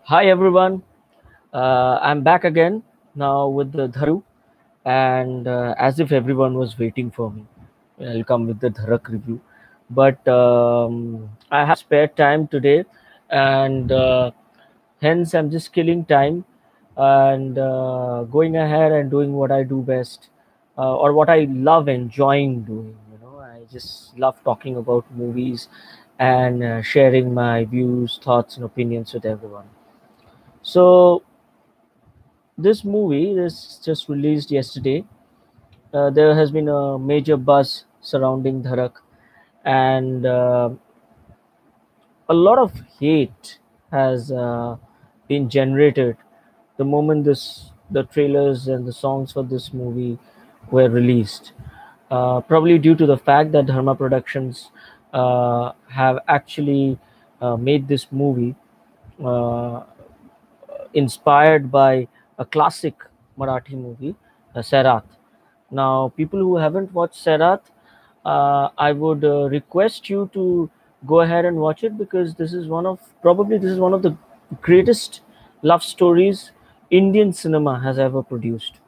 Hi everyone, I'm back again now with the Dharu, and as if everyone was waiting for me, I'll come with the Dharak review. But I have spare time today, and hence I'm just killing time and going ahead and doing what I do best, or what I love enjoying doing. I just love talking about movies and sharing my views, thoughts, and opinions with everyone. So this movie is just released yesterday. There has been a major buzz surrounding Dharak, and a lot of hate has been generated the moment the trailers and the songs for this movie were released. Probably due to the fact that Dharma Productions have actually made this movie uh, inspired by a classic Marathi movie, Sairat. Now, people who haven't watched Sairat, I would request you to go ahead and watch it because this is one of the greatest love stories Indian cinema has ever produced.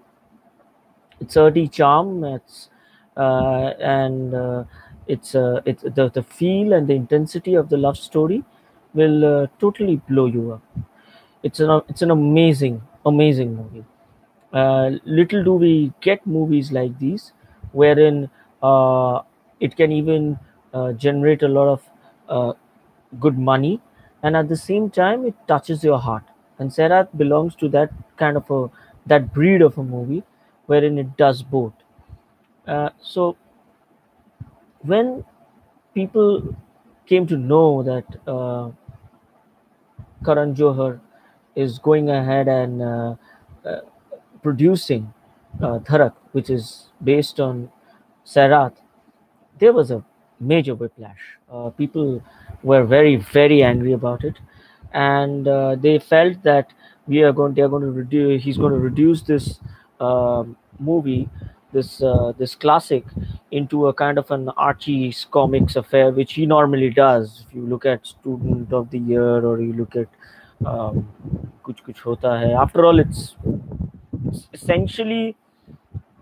It's earthy charm. And it's the feel and the intensity of the love story will totally blow you up. It's an amazing movie. Little do we get movies like these, wherein uh, it can even generate a lot of uh, good money, and at the same time it touches your heart. And Serat belongs to that breed of a movie, wherein it does both. So when people came to know that Karan Johar is going ahead and uh, producing Dharak, which is based on Sairat, there was a major whiplash. People were very angry about it, and they felt that they are going to reduce. He's going to reduce this movie, this classic, into a kind of an Archie comics affair, which he normally does. If you look at Student of the Year, or you look at um, Kuch Kuch Hota Hai. After all, it's essentially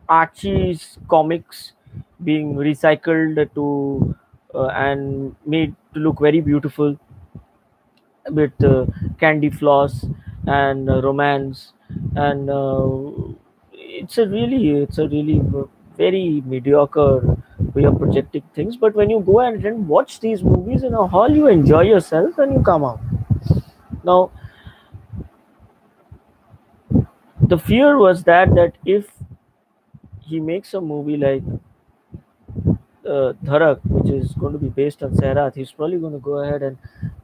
Archie's comics being recycled to and made to look very beautiful with candy floss and romance, and it's a really very mediocre way of projecting things. But when you go and watch these movies in a hall, you enjoy yourself and you come out. Now, the fear was that if he makes a movie like Dharak, which is going to be based on Sairat, he's probably going to go ahead and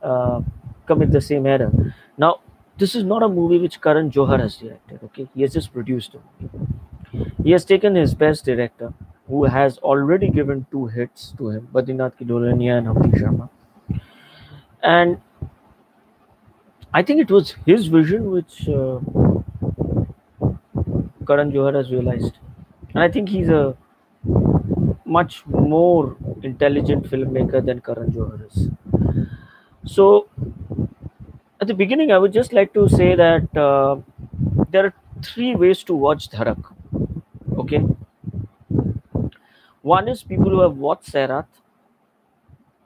uh, commit the same error. Now, this is not a movie which Karan Johar has directed. Okay, he has just produced a movie. He has taken his best director, who has already given two hits to him, Badrinath Ki Dulhaniya and Hamdi Sharma, and I think it was his vision which Karan Johar has realized, and I think he's a much more intelligent filmmaker than Karan Johar is. So at the beginning, I would just like to say that there are three ways to watch Dharak. Okay, one is people who have watched Sairat,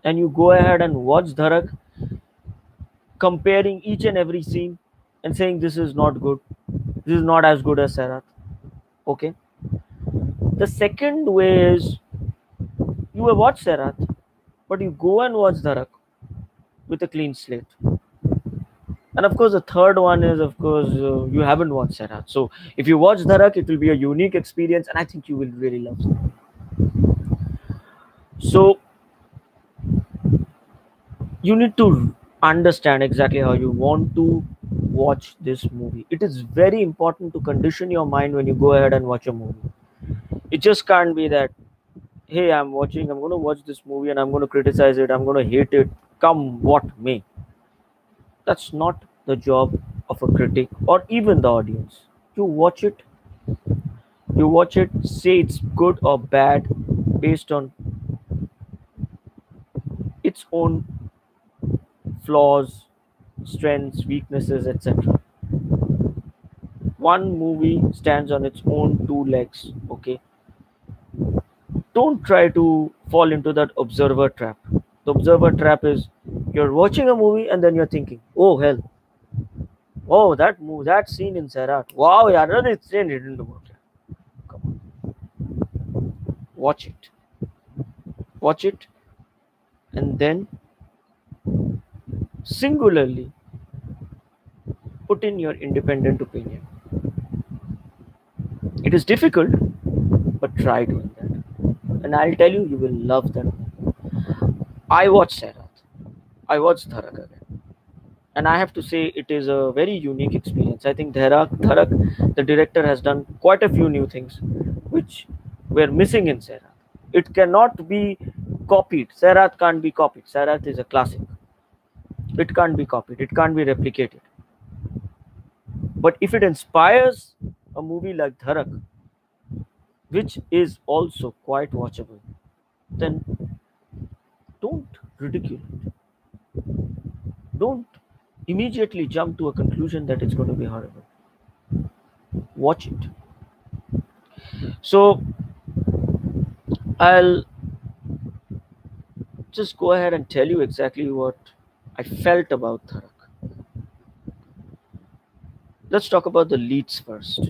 and you go ahead and watch Dharak, comparing each and every scene and saying this is not good, this is not as good as Sairat. Okay, the second way is you have watched Sairat, but you go and watch Dharak with a clean slate. And of course, the third one is, of course, you haven't watched Sairat. So if you watch Dharak, it will be a unique experience, and I think you will really love it. So you need to understand exactly how you want to watch this movie. It is very important to condition your mind when you go ahead and watch a movie. It just can't be that, hey, I'm going to watch this movie and I'm going to criticize it, I'm going to hate it, come what may. That's not the job of a critic or even the audience. You watch it, say it's good or bad based on its own flaws, strengths, weaknesses, etc. One movie stands on its own two legs. Okay, don't try to fall into that observer trap. The observer trap is you're watching a movie and then you're thinking, oh hell, oh that scene in Sarat, wow, yeah, it's in the movie. Come on, watch it, watch it, and then singularly put in your independent opinion. It is difficult, but try doing that, and I'll tell you, you will love that. I watched Sarat, I watched Dharak again, and I have to say it is a very unique experience. I think Dharak, the director has done quite a few new things, which were missing in Sarat. It cannot be copied. Sarat can't be copied. Sarat is a classic. It can't be copied. It can't be replicated. But if it inspires a movie like Dharak, which is also quite watchable, then don't ridicule it. Don't immediately jump to a conclusion that it's going to be horrible. Watch it. So I'll just go ahead and tell you exactly what I felt about Dharak. Let's talk about the leads first.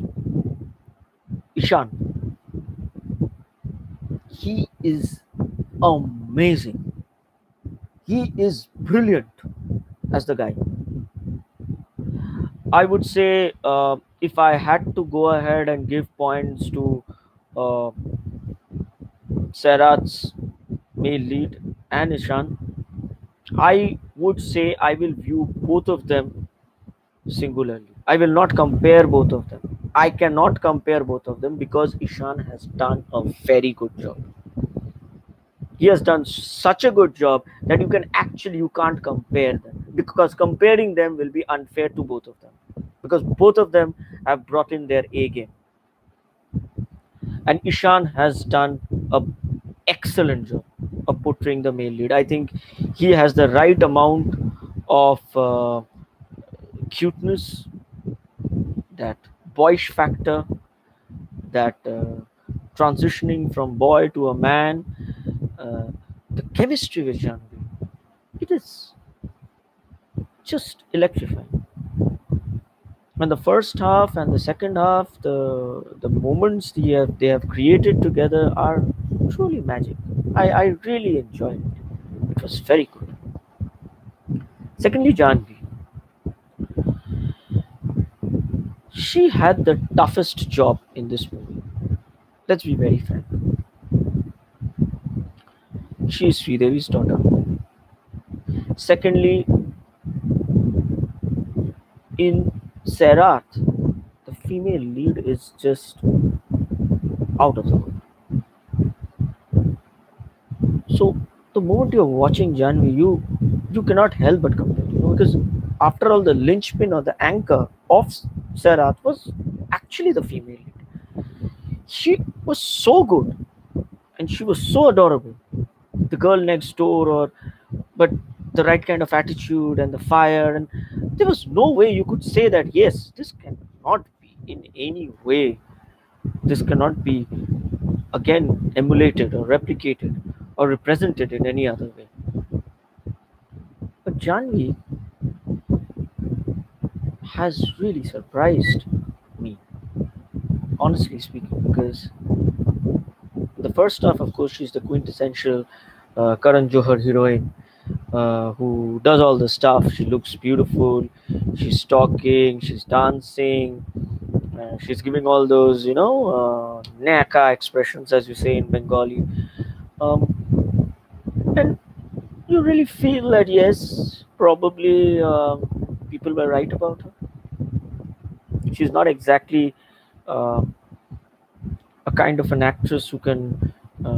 Ishan, he is amazing. He is brilliant as the guy. I would say if I had to go ahead and give points to uh, Sarat's male lead and Ishan, I would say I will view both of them singularly. I will not compare both of them. I cannot compare both of them because Ishan has done a very good job. He has done such a good job that you can't compare them, because comparing them will be unfair to both of them, because both of them have brought in their A game, and Ishan has done a excellent job of portraying the male lead. I think he has the right amount of cuteness, that boyish factor, that transitioning from boy to a man, uh, the chemistry with Janvi. It is just electrifying. And the first half and the second half, the moments they have created together are truly magic. I really enjoyed it. It was very good. Secondly, Janvi, she had the toughest job in this movie. Let's be very frank. She is Sridevi's daughter. Secondly, in Serat, the female lead is just out of the world. So the moment you're watching Janvi, you cannot help but compare, because after all, the linchpin or the anchor of Sarat was actually the female lead. She was so good and she was so adorable. The girl next door, but the right kind of attitude and the fire, and there was no way you could say that yes, this cannot be in any way. This cannot be again emulated or replicated or represented in any other way. But Janvi has really surprised me, honestly speaking, because the first half, of course, she's the quintessential Karan Johar heroine, who does all the stuff. She looks beautiful, she's talking, she's dancing, she's giving all those, naka expressions, as you say in Bengali. And you really feel that, yes, probably people were right about her. She's not exactly uh, a kind of an actress who can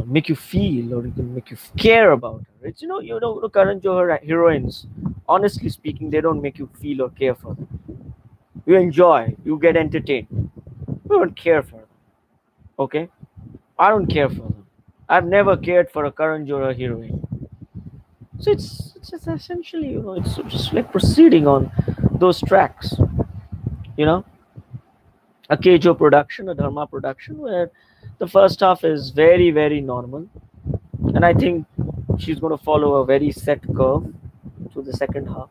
make you feel or you can make you care about her. It's Karan Johar heroines. Honestly speaking, they don't make you feel or care for them. You enjoy, you get entertained. You don't care for them. Okay, I don't care for them. I've never cared for a Karan Johar heroine. So it's just essentially, it's just like proceeding on those tracks, you know, a Kejo production, a Dharma production, where the first half is very, very normal. And I think she's going to follow a very set curve to the second half.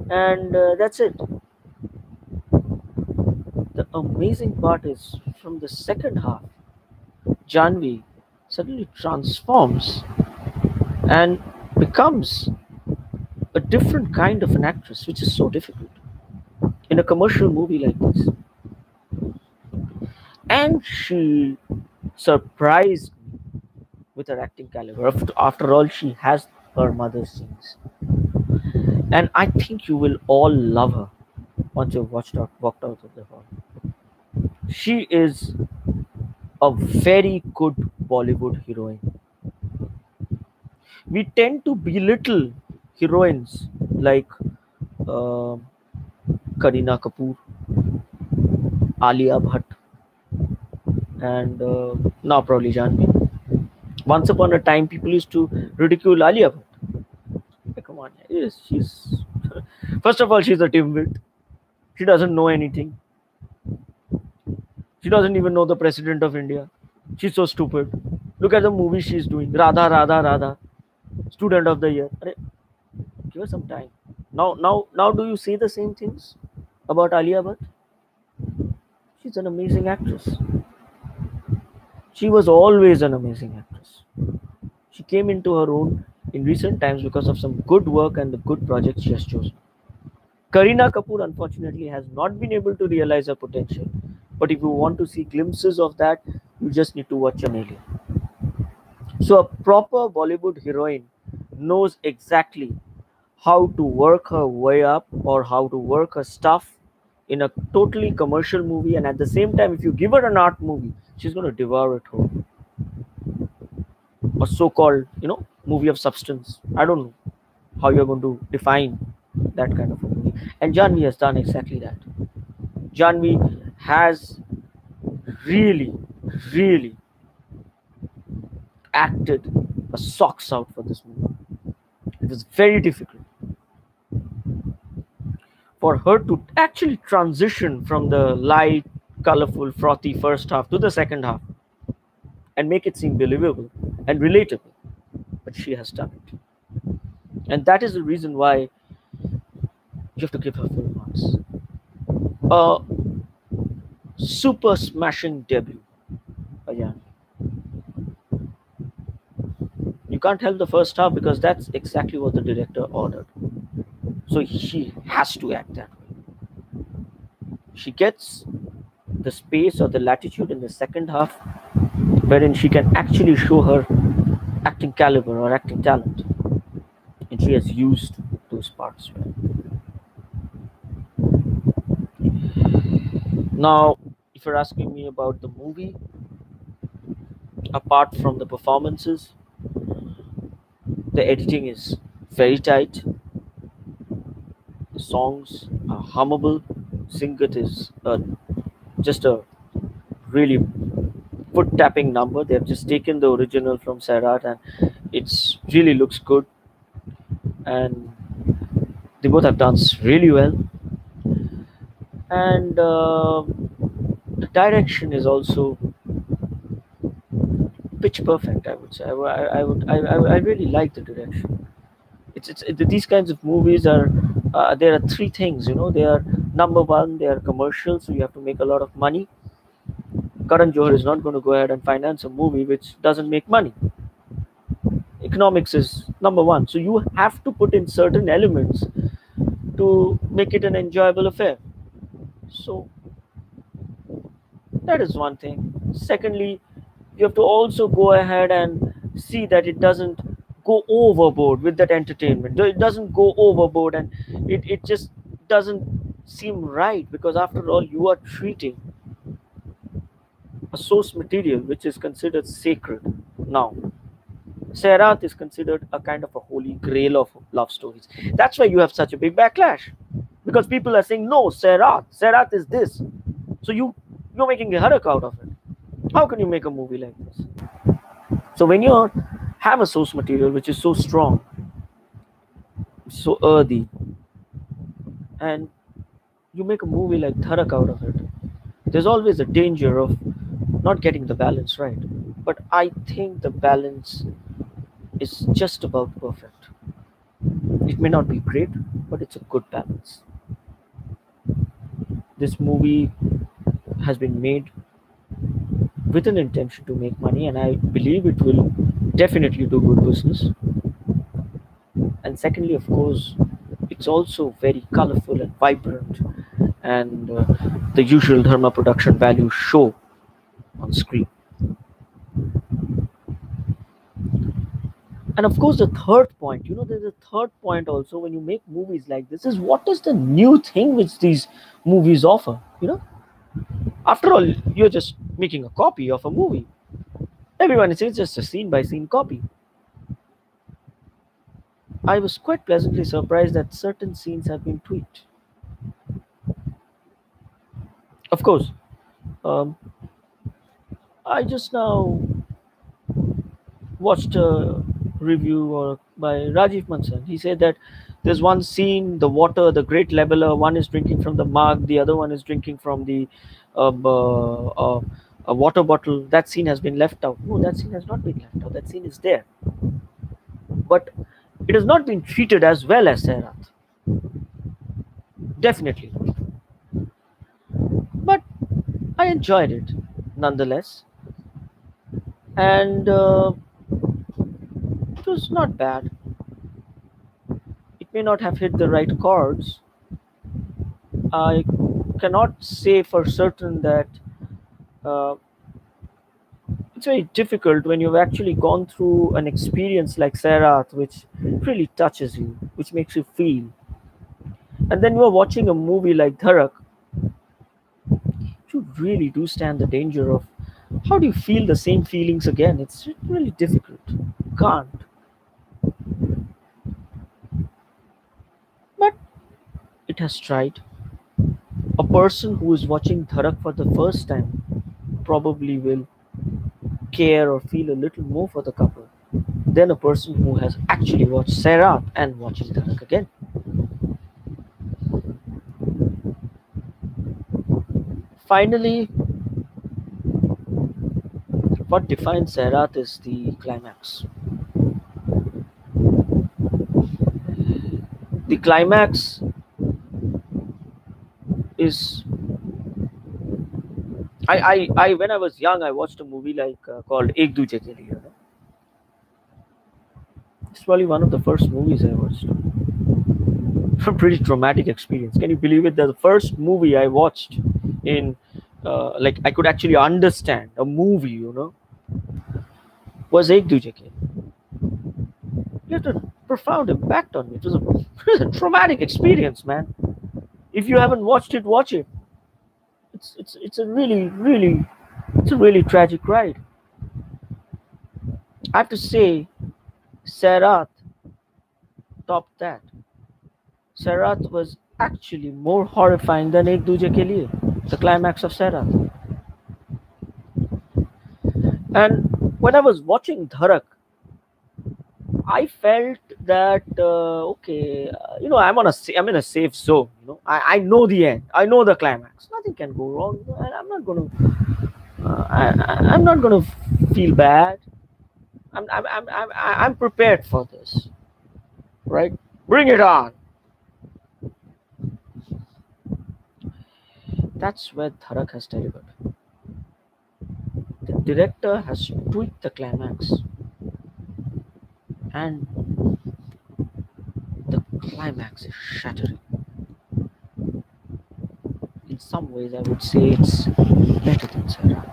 And that's it. The amazing part is from the second half, Janvi suddenly transforms and becomes a different kind of an actress, which is so difficult in a commercial movie like this. And she surprised me with her acting caliber. After all, she has her mother's scenes. And I think you will all love her once you've walked out of the hall. She is a very good Bollywood heroine. We tend to belittle heroines like uh, Kareena Kapoor, Alia Bhatt, and now probably Janvi. Once upon a time, people used to ridicule Alia Bhatt. Hey, come on, yes, she's first of all, she's a dimwit. She doesn't know anything. She doesn't even know the president of India. She's so stupid. Look at the movie she's doing. Radha, Radha, Radha. Student of the year. Arre, give her some time. Now, do you say the same things about Alia Bhatt? She's an amazing actress. She was always an amazing actress. She came into her own in recent times because of some good work and the good projects she has chosen. Kareena Kapoor, unfortunately, has not been able to realize her potential. But if you want to see glimpses of that, you just need to watch an alien. So, a proper Bollywood heroine knows exactly how to work her way up or how to work her stuff in a totally commercial movie, and at the same time, if you give her an art movie, she's going to devour it whole. A so-called, movie of substance. I don't know how you're going to define that kind of a movie. And Janvi has done exactly that. Janvi has really, really acted a socks out for this movie. It was very difficult for her to actually transition from the light, colorful, frothy first half to the second half and make it seem believable and relatable. But she has done it. And that is the reason why you have to give her full marks. A super smashing debut, Ayan. You can't help the first half because that's exactly what the director ordered. So she has to act that way. She gets the space or the latitude in the second half wherein she can actually show her acting caliber or acting talent. And she has used those parts well. Now, if you're asking me about the movie, apart from the performances, the editing is very tight. The songs are hummable. Singat is just a really foot tapping number. They have just taken the original from Sairat and it's really looks good. And they both have done really well. And the direction is also pitch perfect. I would say. I really like the direction. These kinds of movies are there are three things. They are number one. They are commercial, so you have to make a lot of money. Karan Johar is not going to go ahead and finance a movie which doesn't make money. Economics is number one, so you have to put in certain elements to make it an enjoyable affair. So that is one thing. Secondly, you have to also go ahead and see that it doesn't go overboard with that entertainment. It doesn't go overboard and it just doesn't seem right because after all you are treating a source material which is considered sacred. Now, Sairat is considered a kind of a holy grail of love stories. That's why you have such a big backlash. Because people are saying, no, Sairat is this. So you're making a harak out of it. How can you make a movie like this? So when you're have a source material which is so strong, so earthy, and you make a movie like Dharak out of it, there's always a danger of not getting the balance right. But I think the balance is just about perfect. It may not be great, but it's a good balance. This movie has been made with an intention to make money, and I believe it will definitely do good business. And secondly, of course, it's also very colorful and vibrant, and the usual Dharma production values show on screen. And of course, the third point, there's a third point also when you make movies like this is what is the new thing which these movies offer? After all, you're just making a copy of a movie. Everyone says it's just a scene by scene copy. I was quite pleasantly surprised that certain scenes have been tweaked. Of course, um, I just now watched a review by Rajiv Mansan. He said that there's one scene, the water, the great leveler, one is drinking from the mug, the other one is drinking from the a water bottle. That scene has been left out. No, that scene has not been left out. That scene is there. But it has not been treated as well as Sairat. Definitely not. But I enjoyed it nonetheless. And it was not bad. It may not have hit the right chords. I cannot say for certain that uh, it's very difficult when you've actually gone through an experience like Sairat, which really touches you, which makes you feel. And then you are watching a movie like Dharak, you really do stand the danger of how do you feel the same feelings again? It's really difficult. You can't. But it has tried. A person who is watching Dharak for the first time probably will care or feel a little more for the couple than a person who has actually watched Sairat and watching Dharak again. Finally, what defines Sairat is the climax. The climax is I when I was young, I watched a movie like called Ek Duje Ke Liye. It's probably one of the first movies I watched. A pretty traumatic experience. Can you believe it? The first movie I watched in like I could actually understand a movie, was Ek Duje Ke Liye. It had a profound impact on me. It was a traumatic experience, man. If you haven't watched it, watch it. It's a really tragic ride. I have to say, Sairat topped that. Sairat was actually more horrifying than Ek Duje Ke Liye, the climax of Sairat. And when I was watching Dharak, I felt that okay, I'm in a safe zone. I know the end. I know the climax. Nothing can go wrong. And I'm not gonna feel bad. I'm prepared for this. Right? Bring it on. That's where Dharak has delivered. The director has tweaked the climax, and the climax is shattering. In some ways, I would say it's better than Sairat.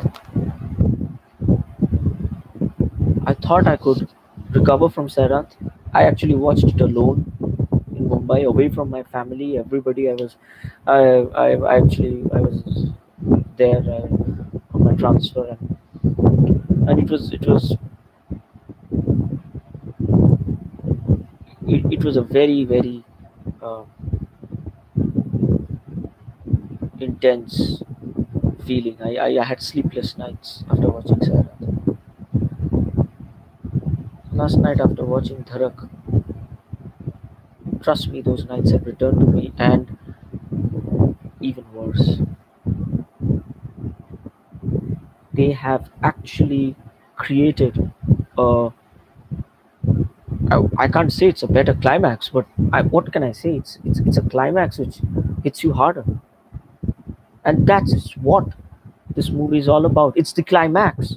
I thought I could recover from Sairat. I actually watched it alone in Mumbai, away from my family. Everybody, I was there on my transfer, and it was a very uh, intense feeling. I had sleepless nights after watching Sairat. Last night after watching Dharak, trust me, those nights have returned to me, and even worse, they have actually created a, I can't say it's a better climax, but what can I say? It's a climax which hits you harder, and that's what this movie is all about. It's the climax.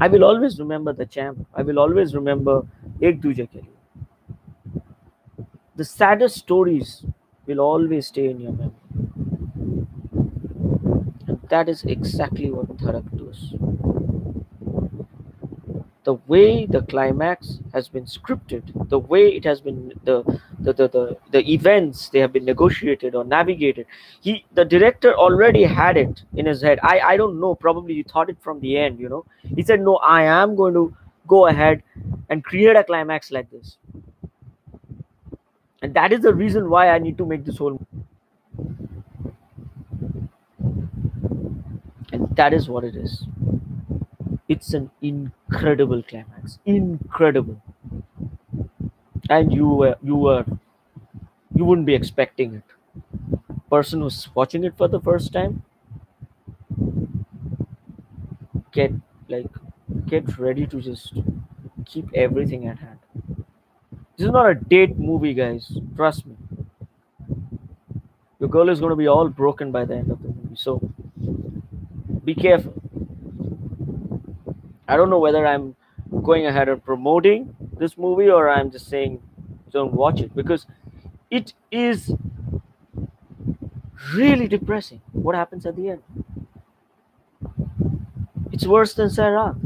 I will always remember the champ. I will always remember Ek Duje Ke Liye. The saddest stories will always stay in your memory, and that is exactly what Dharak does. The way the climax has been scripted, the way it has been the events they have been negotiated or navigated. The director already had it in his head. I don't know, probably he thought it from the end, He said, no, I am going to go ahead and create a climax like this. And that is the reason why I need to make this whole, and that is what it is. It's an incredible climax, incredible. And you wouldn't be expecting it. Person who's watching it for the first time, get like get ready to just keep everything at hand. This is not a date movie, guys, trust me. Your girl is going to be all broken by the end of the movie, so be careful. I don't know whether I'm going ahead and promoting this movie or I'm just saying don't watch it, because it is really depressing what happens at the end. It's worse than Sarah.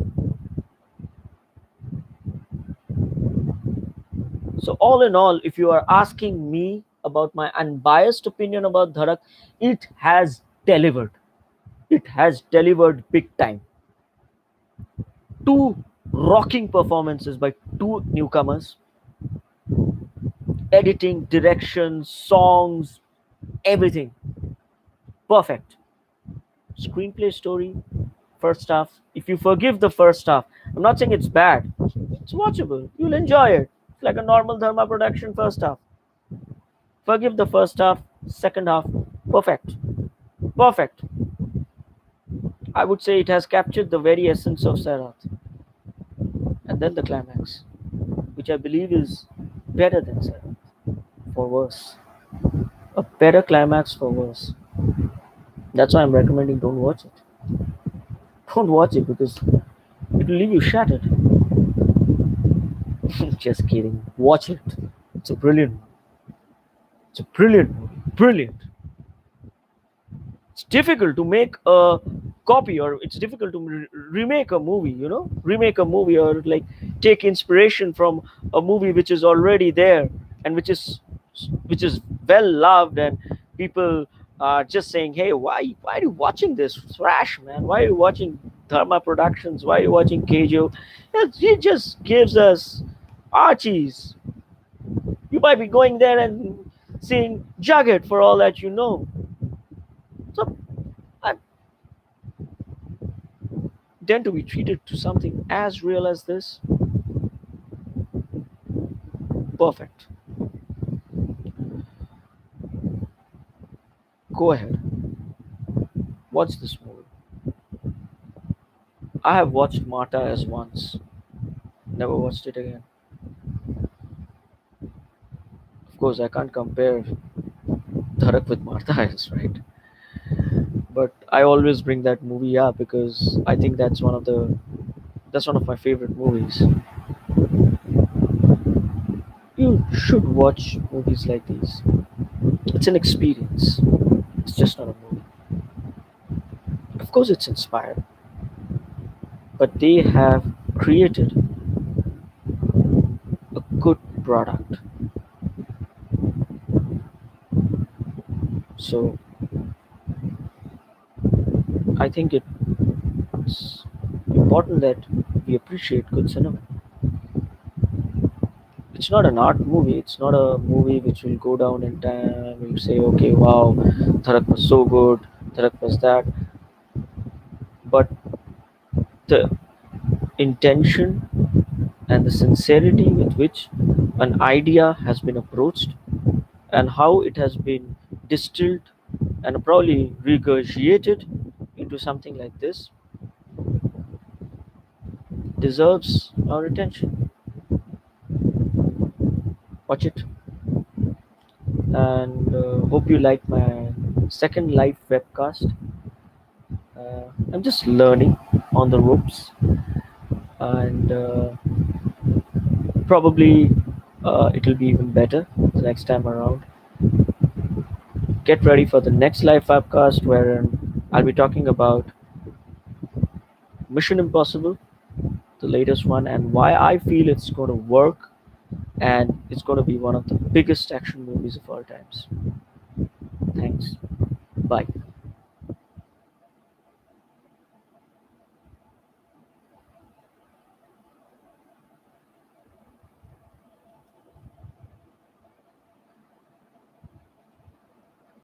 So, all in all, if you are asking me about my unbiased opinion about Dharak, it has delivered. It has delivered big time. Two rocking performances by two newcomers. Editing, direction, songs, everything. Perfect. Screenplay, story, first half. If you forgive the first half, I'm not saying it's bad. It's watchable. You'll enjoy it. It's like a normal Dharma production first half. Forgive the first half, second half, perfect. Perfect. I would say it has captured the very essence of Sarath. And then the climax, which I believe is better than Sarath, for worse. A better climax for worse. That's why I'm recommending don't watch it. Don't watch it because it will leave you shattered. Just kidding. Watch it. It's a brilliant movie. It's a brilliant movie. Brilliant. It's difficult to make a copy, or it's difficult to remake a movie, remake a movie, or like take inspiration from a movie which is already there and which is well loved, and people are just saying, hey, why are you watching this trash, man? Why are you watching Dharma Productions? Why are you watching Kejo? It just gives us Archies. You might be going there and seeing Jughead for all that you know. So then to be treated to something as real as this, perfect. Go ahead, watch this movie. I have watched Marta as once, never watched it again. Of course, I can't compare Dharak with Marta as, right? But I always bring that movie up because I think that's one of my favorite movies. You should watch movies like these. It's an experience. It's just not a movie. Of course, it's inspired, but they have created a good product. So I think it's important that we appreciate good cinema. It's not an art movie. It's not a movie which will go down in time. We'll say, okay, wow, Dharak was so good, Dharak was that. But the intention and the sincerity with which an idea has been approached and how it has been distilled and probably regurgitated into something like this deserves our attention. Watch it, and hope you like my second live webcast. I'm just learning on the ropes, and probably it'll be even better the next time around. Get ready for the next live webcast where I'll be talking about Mission Impossible, the latest one, and why I feel it's going to work and it's going to be one of the biggest action movies of all times. Thanks. Bye.